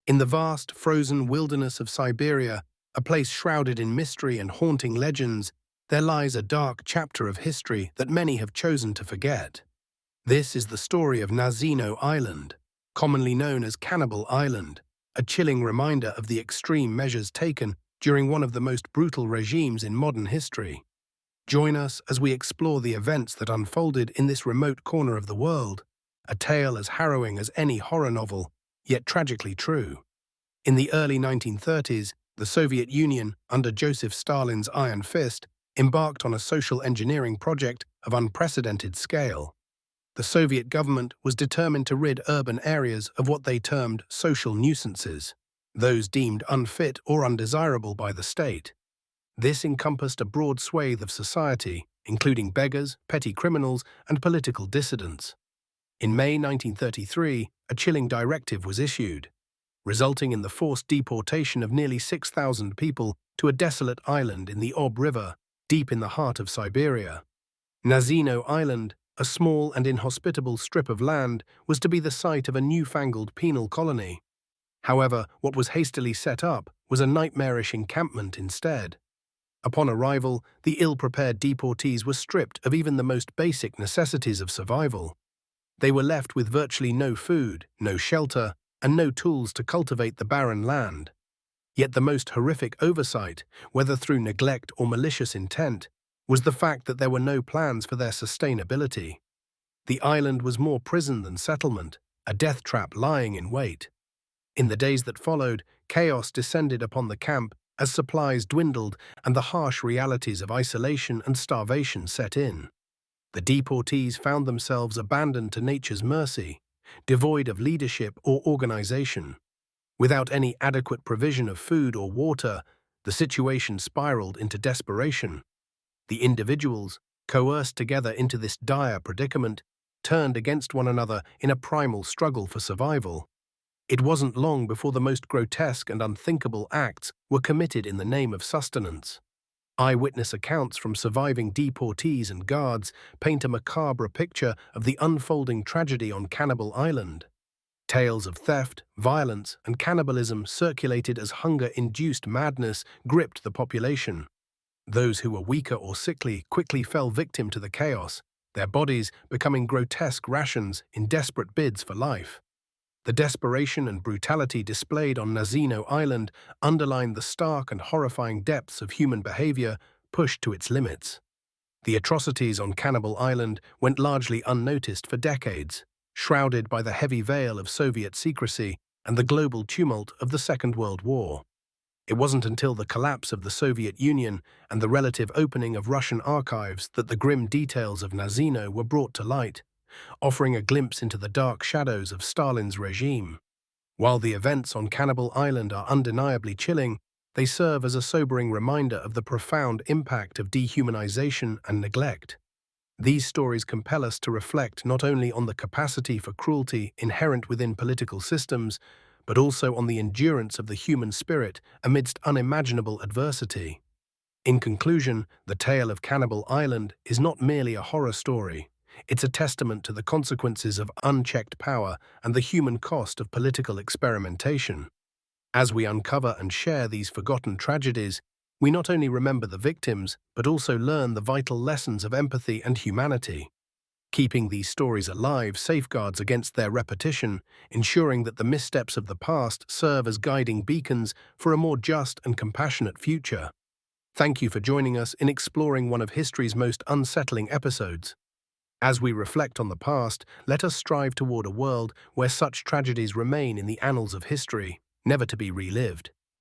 In the vast, frozen wilderness of Siberia, a place shrouded in mystery and haunting legends, there lies a dark chapter of history that many have chosen to forget. This is the story of Nazino Island, commonly known as Cannibal Island, a chilling reminder of the extreme measures taken during one of the most brutal regimes in modern history. Join us as we explore the events that unfolded in this remote corner of the world, a tale as harrowing as any horror novel, yet tragically true. In the early 1930s, the Soviet Union, under Joseph Stalin's Iron Fist, embarked on a social engineering project of unprecedented scale. The Soviet government was determined to rid urban areas of what they termed social nuisances, those deemed unfit or undesirable by the state. This encompassed a broad swathe of society, including beggars, petty criminals, and political dissidents. In May 1933, a chilling directive was issued, resulting in the forced deportation of nearly 6,000 people to a desolate island in the Ob River, deep in the heart of Siberia. Nazino Island, a small and inhospitable strip of land, was to be the site of a newfangled penal colony. However, what was hastily set up was a nightmarish encampment instead. Upon arrival, the ill-prepared deportees were stripped of even the most basic necessities of survival. They were left with virtually no food, no shelter, and no tools to cultivate the barren land. Yet the most horrific oversight, whether through neglect or malicious intent, was the fact that there were no plans for their sustainability. The island was more prison than settlement, a death trap lying in wait. In the days that followed, chaos descended upon the camp as supplies dwindled and the harsh realities of isolation and starvation set in. The deportees found themselves abandoned to nature's mercy, devoid of leadership or organization. Without any adequate provision of food or water, the situation spiraled into desperation. The individuals, coerced together into this dire predicament, turned against one another in a primal struggle for survival. It wasn't long before the most grotesque and unthinkable acts were committed in the name of sustenance. Eyewitness accounts from surviving deportees and guards paint a macabre picture of the unfolding tragedy on Cannibal Island. Tales of theft, violence, and cannibalism circulated as hunger-induced madness gripped the population. Those who were weaker or sickly quickly fell victim to the chaos, their bodies becoming grotesque rations in desperate bids for life. The desperation and brutality displayed on Nazino Island underlined the stark and horrifying depths of human behavior pushed to its limits. The atrocities on Cannibal Island went largely unnoticed for decades, shrouded by the heavy veil of Soviet secrecy and the global tumult of the Second World War. It wasn't until the collapse of the Soviet Union and the relative opening of Russian archives that the grim details of Nazino were brought to light, offering a glimpse into the dark shadows of Stalin's regime. While the events on Cannibal Island are undeniably chilling, they serve as a sobering reminder of the profound impact of dehumanization and neglect. These stories compel us to reflect not only on the capacity for cruelty inherent within political systems, but also on the endurance of the human spirit amidst unimaginable adversity. In conclusion, the tale of Cannibal Island is not merely a horror story. It's a testament to the consequences of unchecked power and the human cost of political experimentation. As we uncover and share these forgotten tragedies, we not only remember the victims, but also learn the vital lessons of empathy and humanity. Keeping these stories alive safeguards against their repetition, ensuring that the missteps of the past serve as guiding beacons for a more just and compassionate future. Thank you for joining us in exploring one of history's most unsettling episodes. As we reflect on the past, let us strive toward a world where such tragedies remain in the annals of history, never to be relived.